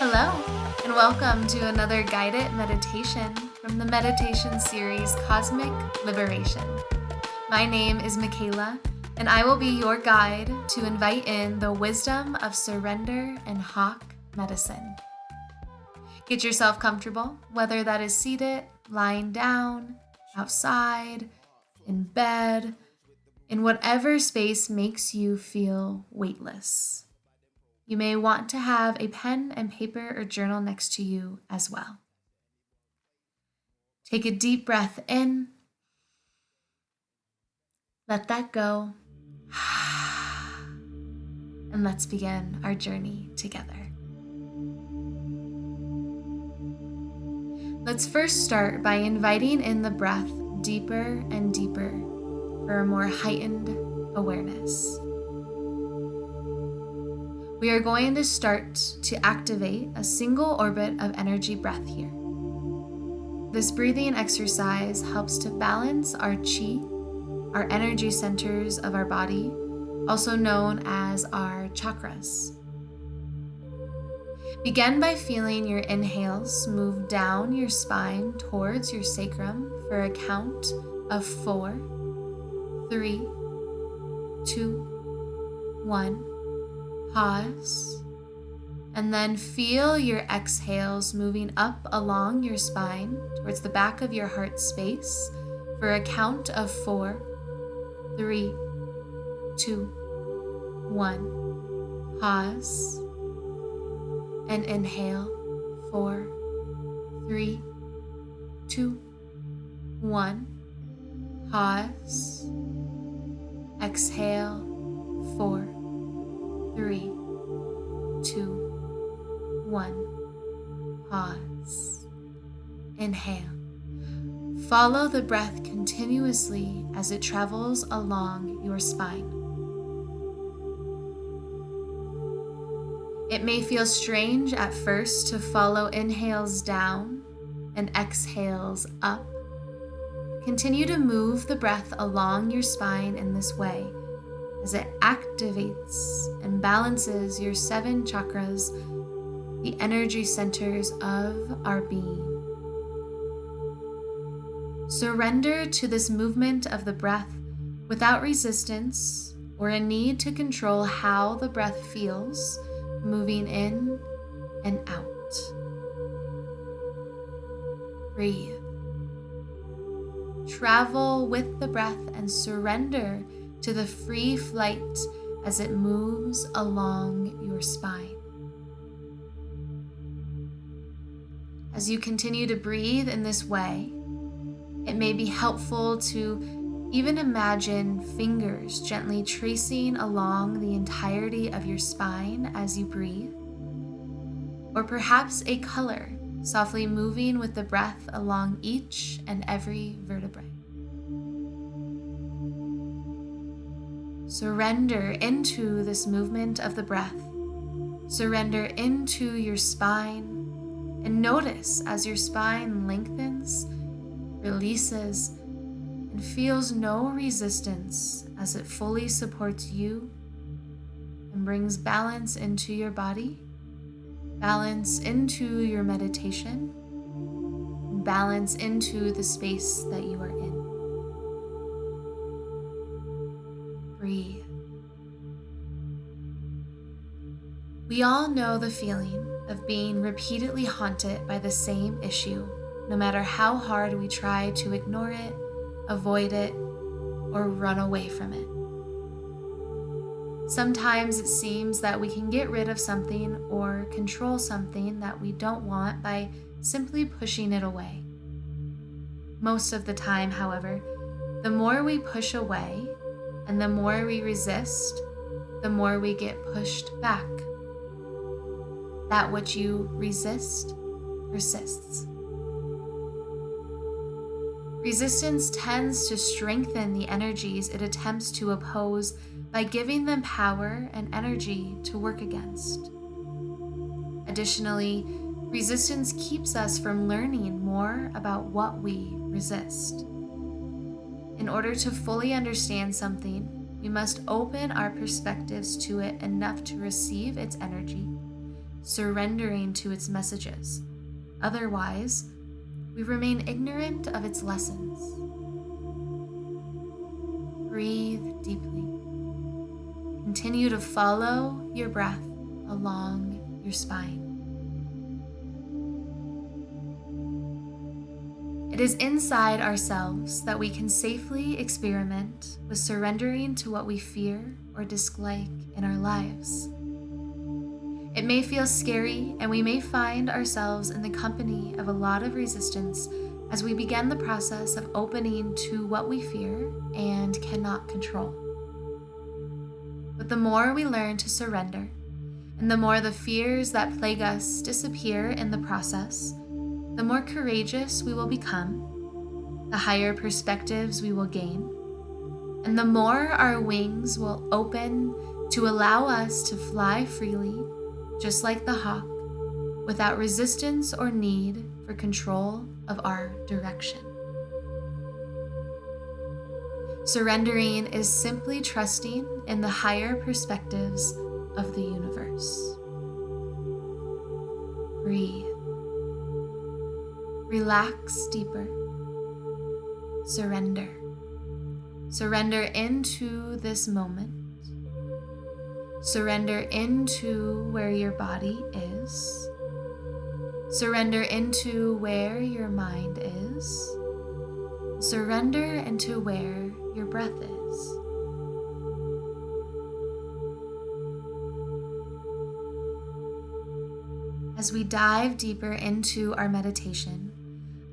Hello, and welcome to another guided meditation from the meditation series Cosmic Liberation. My name is Michaela, and I will be your guide to invite in the wisdom of surrender and hawk medicine. Get yourself comfortable, whether that is seated, lying down, outside, in bed, in whatever space makes you feel weightless. You may want to have a pen and paper or journal next to you as well. Take a deep breath in. Let that go. And let's begin our journey together. Let's first start by inviting in the breath deeper and deeper for a more heightened awareness. We are going to start to activate a single orbit of energy breath here. This breathing exercise helps to balance our chi, our energy centers of our body, also known as our chakras. Begin by feeling your inhales move down your spine towards your sacrum for a count of 4, 3, 2, 1. Pause, and then feel your exhales moving up along your spine towards the back of your heart space for a count of 4, 3, 2, 1. Pause, and inhale, 4, 3, 2, 1. Pause, exhale, 4, 3, 2, 1. Pause. Inhale. Follow the breath continuously as it travels along your spine. It may feel strange at first to follow inhales down and exhales up. Continue to move the breath along your spine in this way, as it activates and balances your 7 chakras, the energy centers of our being. Surrender to this movement of the breath without resistance or a need to control how the breath feels moving in and out. Breathe. Travel with the breath and surrender to the free flight as it moves along your spine. As you continue to breathe in this way, it may be helpful to even imagine fingers gently tracing along the entirety of your spine as you breathe, or perhaps a color softly moving with the breath along each and every vertebrae. Surrender into this movement of the breath. Surrender into your spine, and notice as your spine lengthens, releases, and feels no resistance as it fully supports you and brings balance into your body, balance into your meditation, and balance into the space that you are in. Breathe. We all know the feeling of being repeatedly haunted by the same issue, no matter how hard we try to ignore it, avoid it, or run away from it. Sometimes it seems that we can get rid of something or control something that we don't want by simply pushing it away. Most of the time, however, the more we push away, and the more we resist, the more we get pushed back. That which you resist persists. Resistance tends to strengthen the energies it attempts to oppose by giving them power and energy to work against. Additionally, resistance keeps us from learning more about what we resist. In order to fully understand something, we must open our perspectives to it enough to receive its energy, surrendering to its messages. Otherwise, we remain ignorant of its lessons. Breathe deeply. Continue to follow your breath along your spine. It is inside ourselves that we can safely experiment with surrendering to what we fear or dislike in our lives. It may feel scary, and we may find ourselves in the company of a lot of resistance as we begin the process of opening to what we fear and cannot control. But the more we learn to surrender, and the more the fears that plague us disappear in the process, the more courageous we will become, the higher perspectives we will gain, and the more our wings will open to allow us to fly freely, just like the hawk, without resistance or need for control of our direction. Surrendering is simply trusting in the higher perspectives of the universe. Breathe. Relax deeper. Surrender. Surrender into this moment. Surrender into where your body is. Surrender into where your mind is. Surrender into where your breath is. As we dive deeper into our meditation,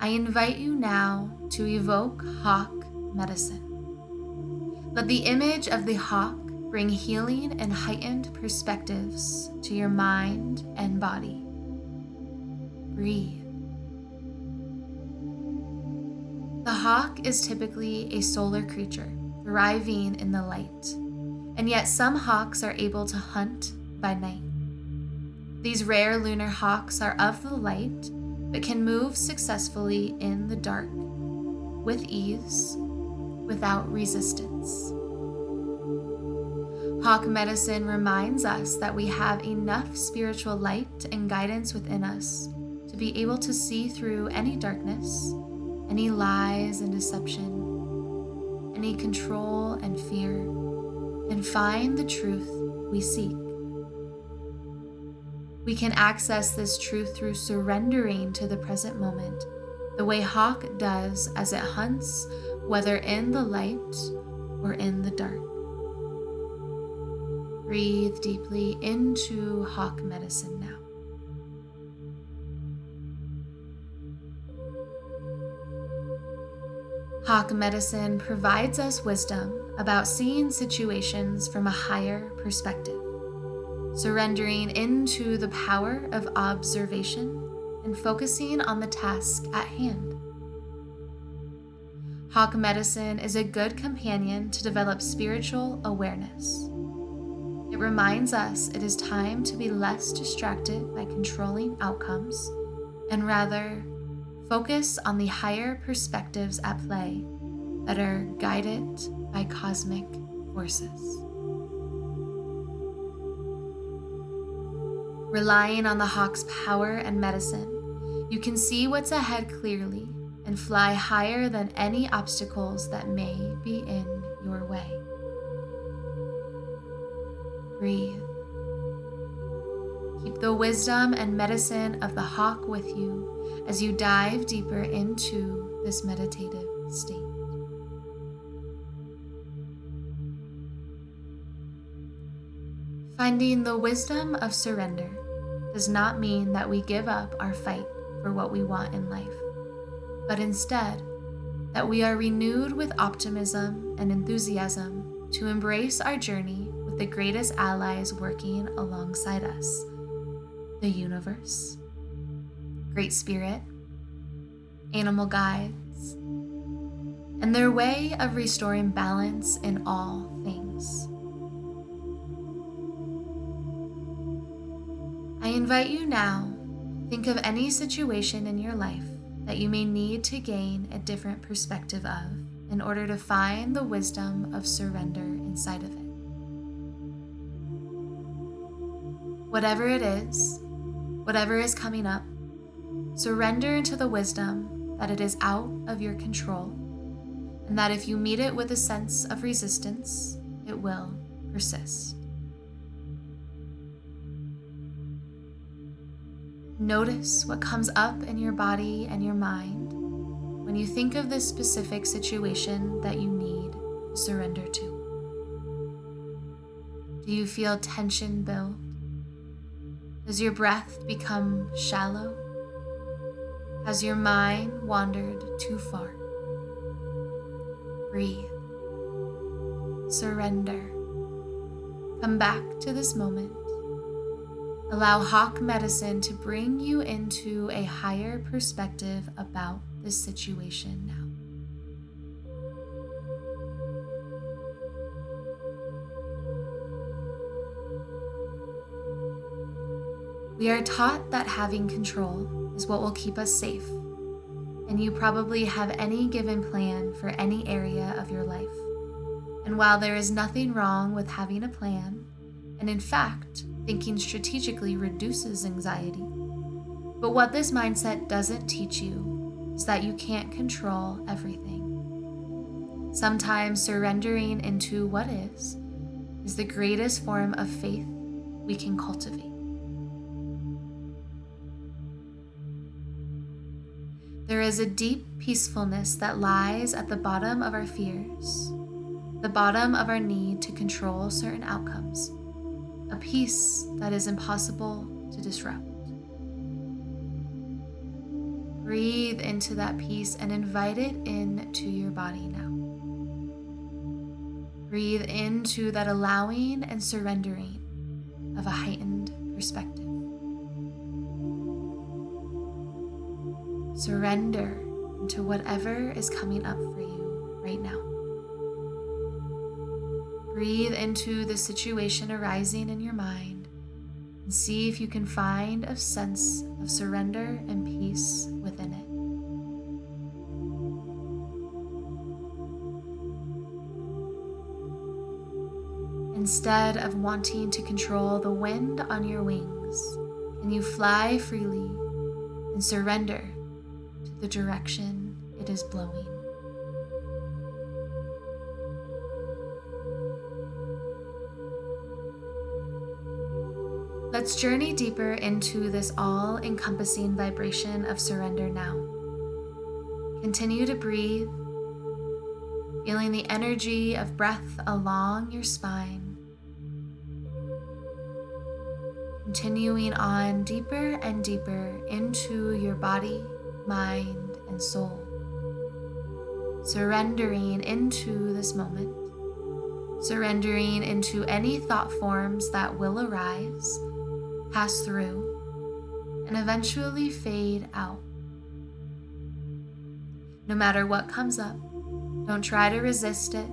I invite you now to evoke hawk medicine. Let the image of the hawk bring healing and heightened perspectives to your mind and body. Breathe. The hawk is typically a solar creature, thriving in the light, and yet some hawks are able to hunt by night. These rare lunar hawks are of the light, but can move successfully in the dark, with ease, without resistance. Hawk medicine reminds us that we have enough spiritual light and guidance within us to be able to see through any darkness, any lies and deception, any control and fear, and find the truth we seek. We can access this truth through surrendering to the present moment, the way hawk does as it hunts, whether in the light or in the dark. Breathe deeply into hawk medicine now. Hawk medicine provides us wisdom about seeing situations from a higher perspective, surrendering into the power of observation and focusing on the task at hand. Hawk medicine is a good companion to develop spiritual awareness. It reminds us it is time to be less distracted by controlling outcomes and rather focus on the higher perspectives at play that are guided by cosmic forces. Relying on the hawk's power and medicine, you can see what's ahead clearly and fly higher than any obstacles that may be in your way. Breathe. Keep the wisdom and medicine of the hawk with you as you dive deeper into this meditative state. Finding the wisdom of surrender does not mean that we give up our fight for what we want in life, but instead that we are renewed with optimism and enthusiasm to embrace our journey with the greatest allies working alongside us: the universe, Great Spirit, animal guides, and their way of restoring balance in all things. I invite you now, think of any situation in your life that you may need to gain a different perspective of in order to find the wisdom of surrender inside of it. Whatever it is, whatever is coming up, surrender into the wisdom that it is out of your control, and that if you meet it with a sense of resistance, it will persist. Notice what comes up in your body and your mind when you think of this specific situation that you need to surrender to. Do you feel tension build? Does your breath become shallow? Has your mind wandered too far? Breathe. Surrender. Come back to this moment. Allow Hawk Medicine to bring you into a higher perspective about this situation now. We are taught that having control is what will keep us safe, and you probably have any given plan for any area of your life. And while there is nothing wrong with having a plan, and in fact, thinking strategically reduces anxiety, but what this mindset doesn't teach you is that you can't control everything. Sometimes surrendering into what is the greatest form of faith we can cultivate. There is a deep peacefulness that lies at the bottom of our fears, the bottom of our need to control certain outcomes, a peace that is impossible to disrupt. Breathe into that peace and invite it into your body now. Breathe into that allowing and surrendering of a heightened perspective. Surrender into whatever is coming up for you right now. Breathe into the situation arising in your mind and see if you can find a sense of surrender and peace within it. Instead of wanting to control the wind on your wings, can you fly freely and surrender to the direction it is blowing? Let's journey deeper into this all-encompassing vibration of surrender now. Continue to breathe, feeling the energy of breath along your spine. Continuing on deeper and deeper into your body, mind, and soul. Surrendering into this moment. Surrendering into any thought forms that will arise, pass through, and eventually fade out. No matter what comes up, don't try to resist it.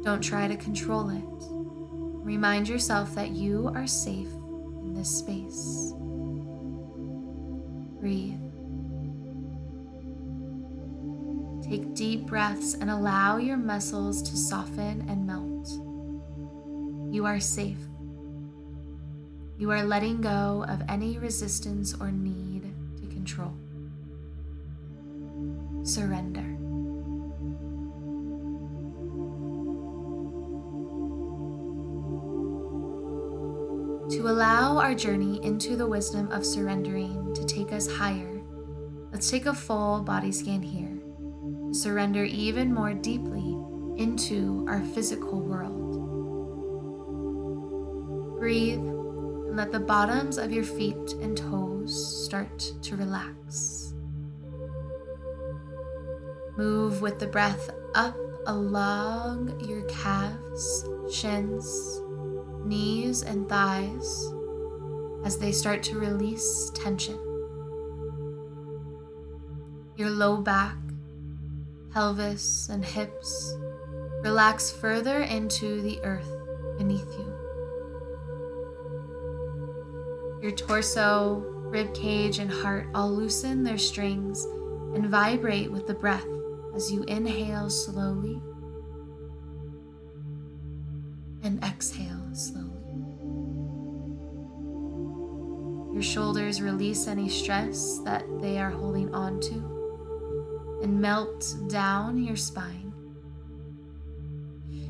Don't try to control it. Remind yourself that you are safe in this space. Breathe. Take deep breaths and allow your muscles to soften and melt. You are safe. You are letting go of any resistance or need to control. Surrender. To allow our journey into the wisdom of surrendering to take us higher, let's take a full body scan here. Surrender even more deeply into our physical world. Breathe and let the bottoms of your feet and toes start to relax. Move with the breath up along your calves, shins, knees, and thighs as they start to release tension. Your low back, pelvis, and hips relax further into the earth beneath you. Your torso, rib cage, and heart all loosen their strings and vibrate with the breath as you inhale slowly and exhale slowly. Your shoulders release any stress that they are holding on to and melt down your spine.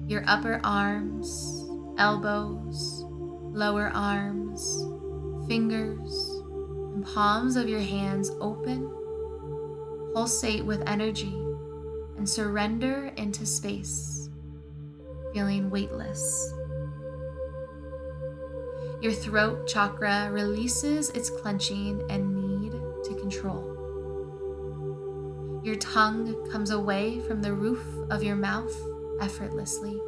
Your upper arms, elbows, lower arms, fingers, and palms of your hands open, pulsate with energy, and surrender into space, feeling weightless. Your throat chakra releases its clenching and need to control. Your tongue comes away from the roof of your mouth effortlessly.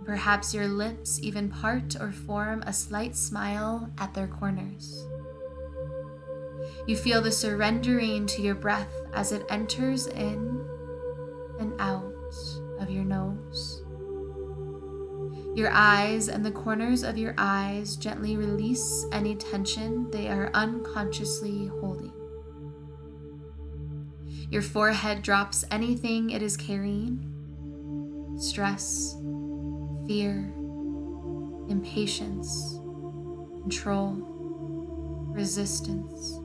Perhaps your lips even part or form a slight smile at their corners. You feel the surrendering to your breath as it enters in and out of your nose. Your eyes and the corners of your eyes gently release any tension they are unconsciously holding. Your forehead drops anything it is carrying: stress, fear, impatience, control, resistance.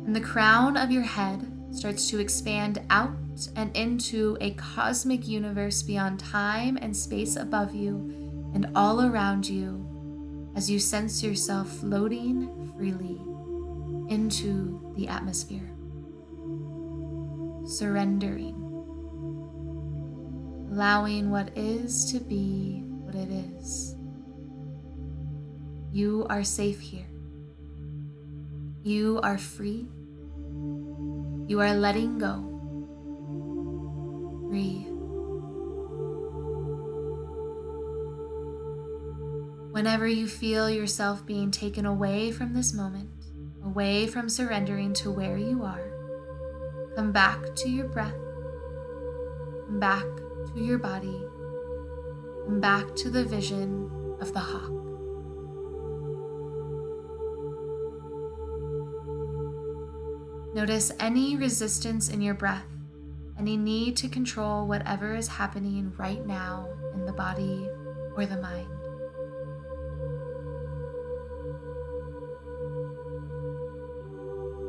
And the crown of your head starts to expand out and into a cosmic universe beyond time and space above you and all around you as you sense yourself floating freely into the atmosphere. Surrendering. Allowing what is to be what it is. You are safe here. You are free. You are letting go. Breathe. Whenever you feel yourself being taken away from this moment, away from surrendering to where you are, come back to your breath, come back to your body, come back to the vision of the hawk. Notice any resistance in your breath, any need to control whatever is happening right now in the body or the mind.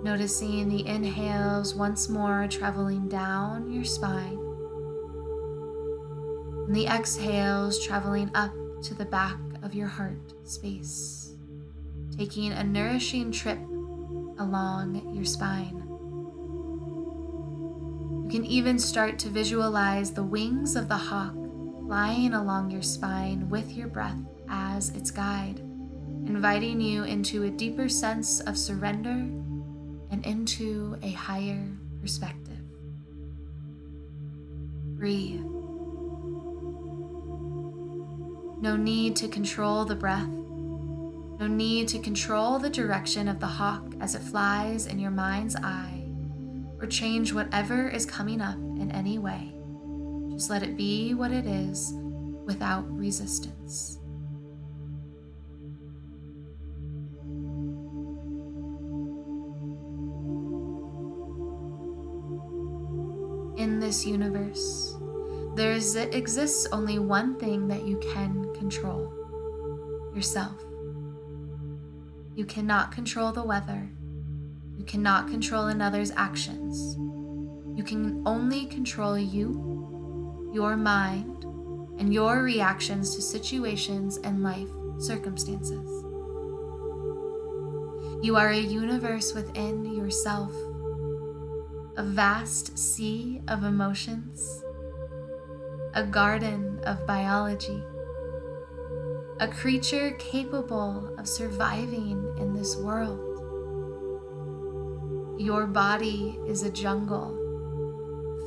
Noticing the inhales once more traveling down your spine, and the exhales traveling up to the back of your heart space, taking a nourishing trip along your spine. You can even start to visualize the wings of the hawk flying along your spine with your breath as its guide, inviting you into a deeper sense of surrender and into a higher perspective. Breathe. No need to control the breath. No need to control the direction of the hawk as it flies in your mind's eye, or change whatever is coming up in any way. Just let it be what it is without resistance. In this universe, there exists only one thing that you can control: yourself. You cannot control the weather. You cannot control another's actions. You can only control you, your mind, and your reactions to situations and life circumstances. You are a universe within yourself, a vast sea of emotions, a garden of biology, a creature capable of surviving in this world. Your body is a jungle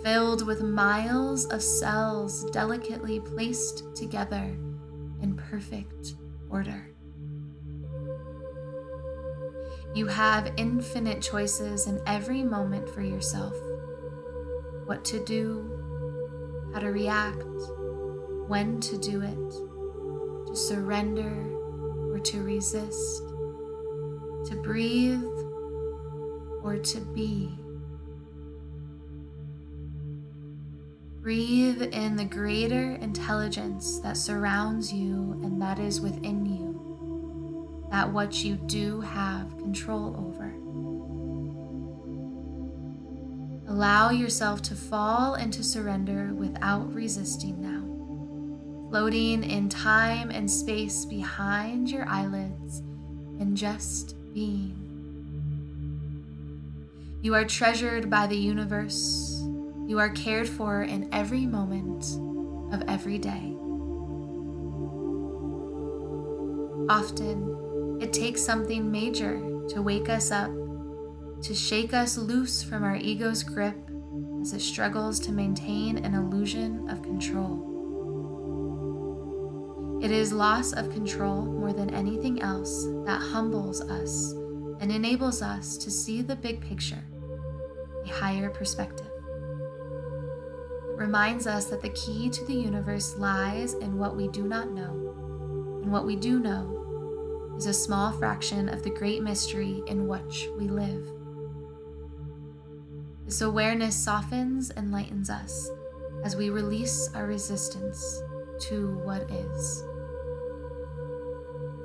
filled with miles of cells delicately placed together in perfect order. You have infinite choices in every moment for yourself: what to do, how to react, when to do it, to surrender or to resist, to breathe or to be. Breathe in the greater intelligence that surrounds you and that is within you, at what you do have control over. Allow yourself to fall into surrender without resisting now, floating in time and space behind your eyelids and just being. You are treasured by the universe. You are cared for in every moment of every day. Often, it takes something major to wake us up, to shake us loose from our ego's grip as it struggles to maintain an illusion of control. It is loss of control more than anything else that humbles us and enables us to see the big picture, a higher perspective. It reminds us that the key to the universe lies in what we do not know, and what we do know is a small fraction of the great mystery in which we live. This awareness softens and lightens us as we release our resistance to what is.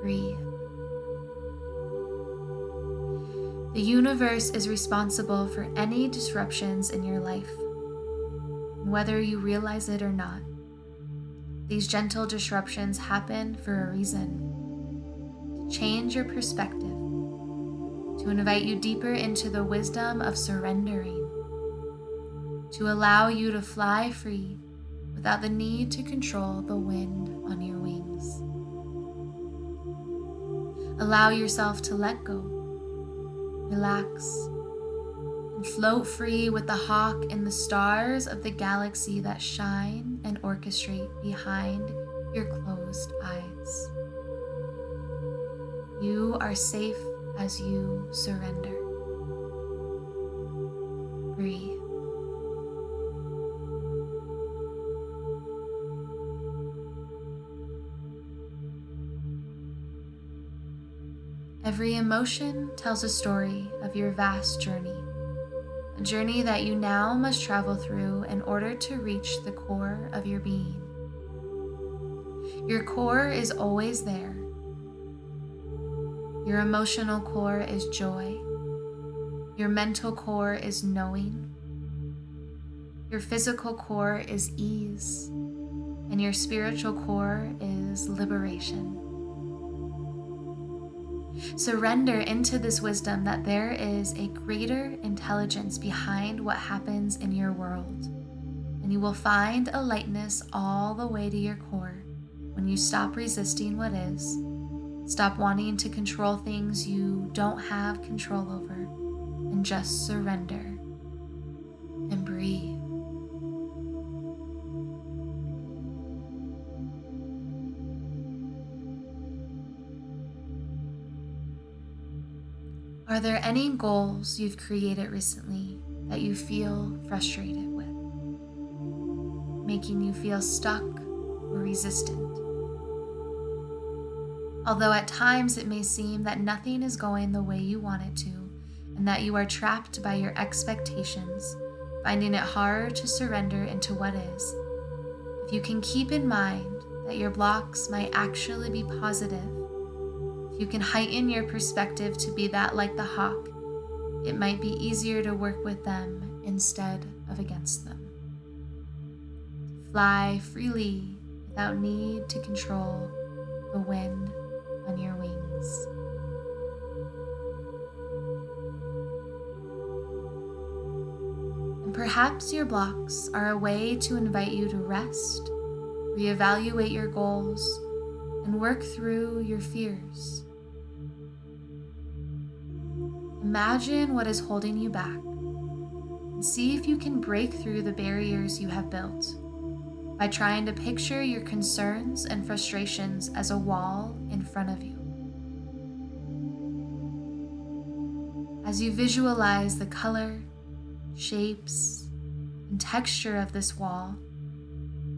Breathe. The universe is responsible for any disruptions in your life, and whether you realize it or not. These gentle disruptions happen for a reason, to change your perspective, to invite you deeper into the wisdom of surrendering, to allow you to fly free without the need to control the wind on your wings. Allow yourself to let go, relax, and float free with the hawk and the stars of the galaxy that shine and orchestrate behind your closed eyes. You are safe as you surrender. Breathe. Every emotion tells a story of your vast journey, a journey that you now must travel through in order to reach the core of your being. Your core is always there. Your emotional core is joy. Your mental core is knowing. Your physical core is ease. And your spiritual core is liberation. Surrender into this wisdom that there is a greater intelligence behind what happens in your world, and you will find a lightness all the way to your core when you stop resisting what is, stop wanting to control things you don't have control over, and just surrender and breathe. Are there any goals you've created recently that you feel frustrated with, making you feel stuck or resistant? Although at times it may seem that nothing is going the way you want it to, and that you are trapped by your expectations, finding it hard to surrender into what is, if you can keep in mind that your blocks might actually be positive, you can heighten your perspective to be that like the hawk, it might be easier to work with them instead of against them. Fly freely without need to control the wind on your wings. And perhaps your blocks are a way to invite you to rest, reevaluate your goals, and work through your fears. Imagine what is holding you back and see if you can break through the barriers you have built by trying to picture your concerns and frustrations as a wall in front of you. As you visualize the color, shapes, and texture of this wall,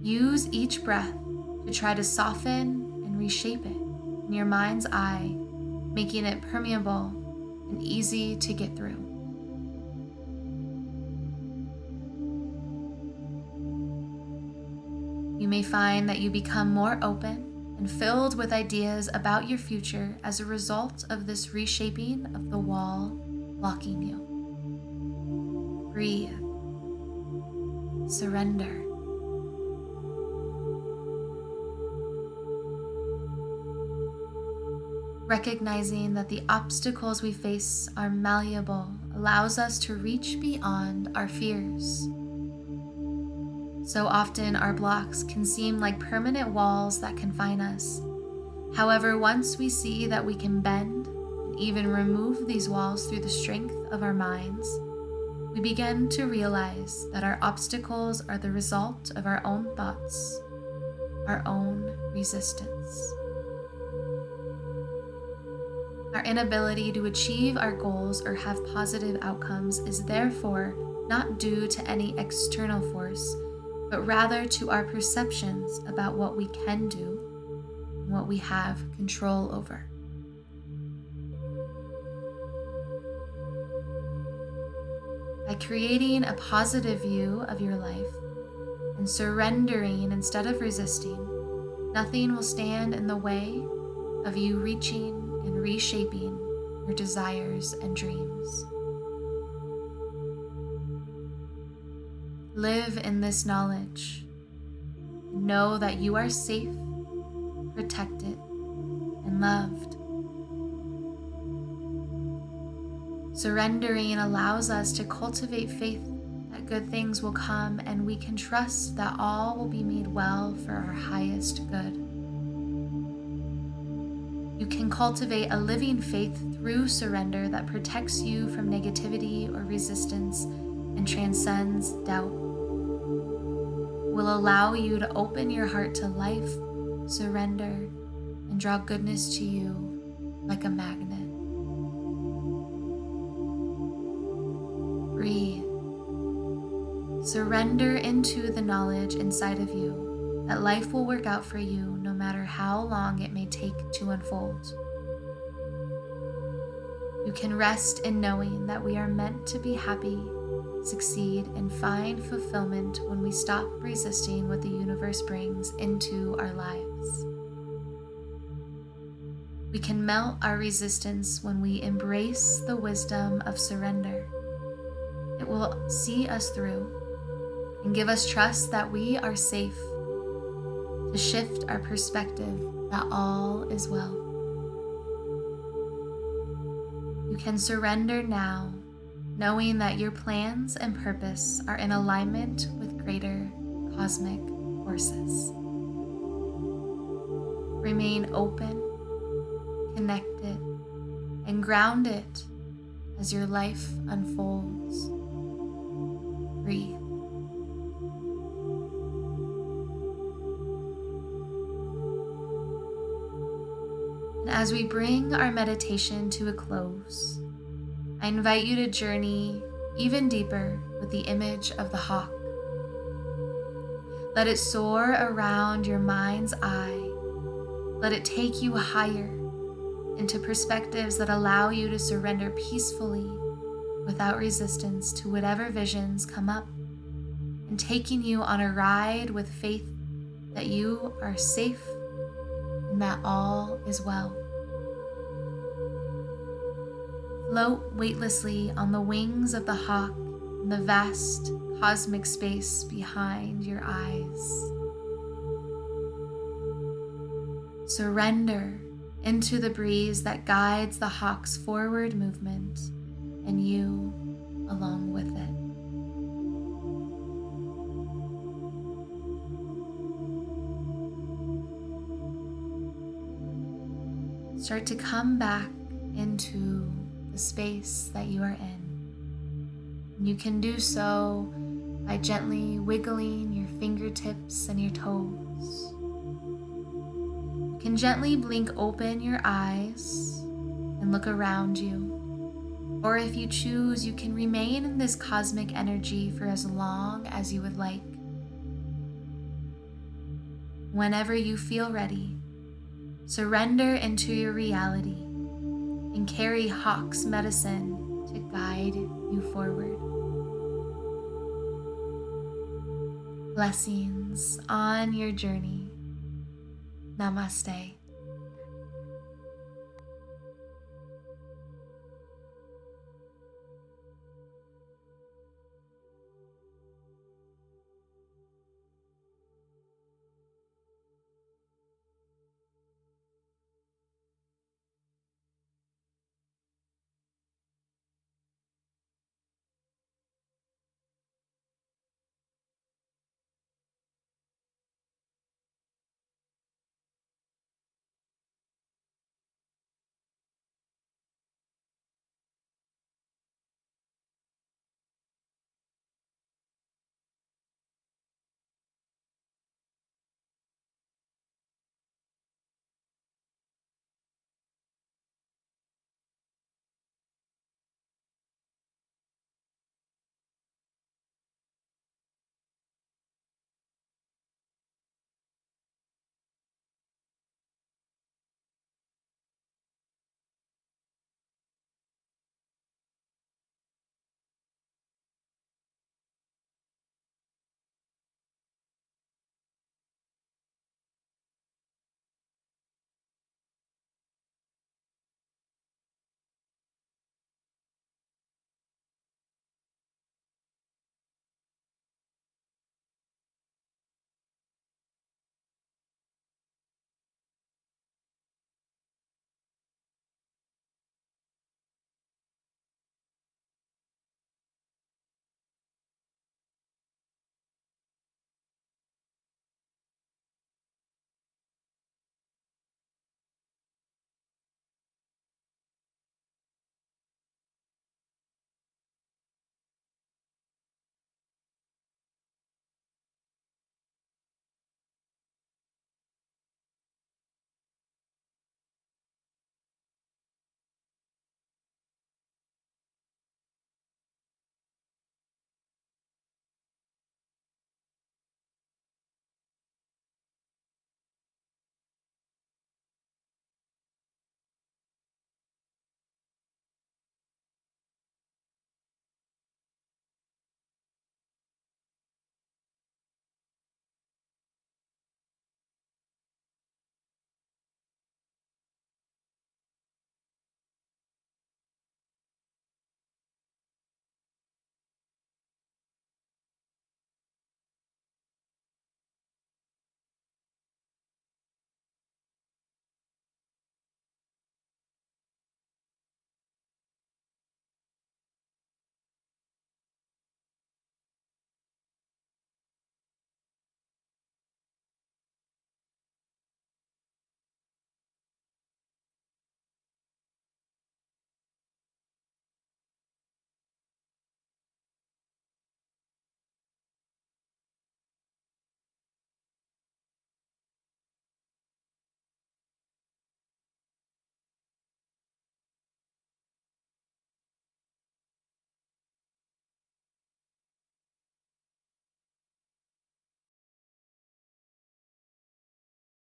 use each breath to try to soften and reshape it in your mind's eye, making it permeable and easy to get through. You may find that you become more open and filled with ideas about your future as a result of this reshaping of the wall blocking you. Breathe. Surrender. Recognizing that the obstacles we face are malleable allows us to reach beyond our fears. So often our blocks can seem like permanent walls that confine us. However, once we see that we can bend and even remove these walls through the strength of our minds, we begin to realize that our obstacles are the result of our own thoughts, our own resistance. Our inability to achieve our goals or have positive outcomes is therefore not due to any external force, but rather to our perceptions about what we can do and what we have control over. By creating a positive view of your life and surrendering instead of resisting, nothing will stand in the way of you reaching and reshaping your desires and dreams. Live in this knowledge. Know that you are safe, protected, and loved. Surrendering allows us to cultivate faith that good things will come, and we can trust that all will be made well for our highest good. You can cultivate a living faith through surrender that protects you from negativity or resistance and transcends doubt. Will allow you to open your heart to life, surrender, and draw goodness to you like a magnet. Breathe. Surrender into the knowledge inside of you that life will work out for you no matter how long it may take to unfold. You can rest in knowing that we are meant to be happy, succeed, and find fulfillment when we stop resisting what the universe brings into our lives. We can melt our resistance when we embrace the wisdom of surrender. It will see us through and give us trust that we are safe, to shift our perspective that all is well. You can surrender now, knowing that your plans and purpose are in alignment with greater cosmic forces. Remain open, connected, and grounded as your life unfolds. Breathe. And as we bring our meditation to a close, I invite you to journey even deeper with the image of the hawk. Let it soar around your mind's eye. Let it take you higher into perspectives that allow you to surrender peacefully without resistance to whatever visions come up, and taking you on a ride with faith that you are safe and that all is well. Float weightlessly on the wings of the hawk in the vast cosmic space behind your eyes. Surrender into the breeze that guides the hawk's forward movement, and you along with it. Start to come back into the space that you are in. You can do so by gently wiggling your fingertips and your toes. You can gently blink open your eyes and look around you. Or if you choose, you can remain in this cosmic energy for as long as you would like. Whenever you feel ready, surrender into your reality and carry Hawk's medicine to guide you forward. Blessings on your journey. Namaste.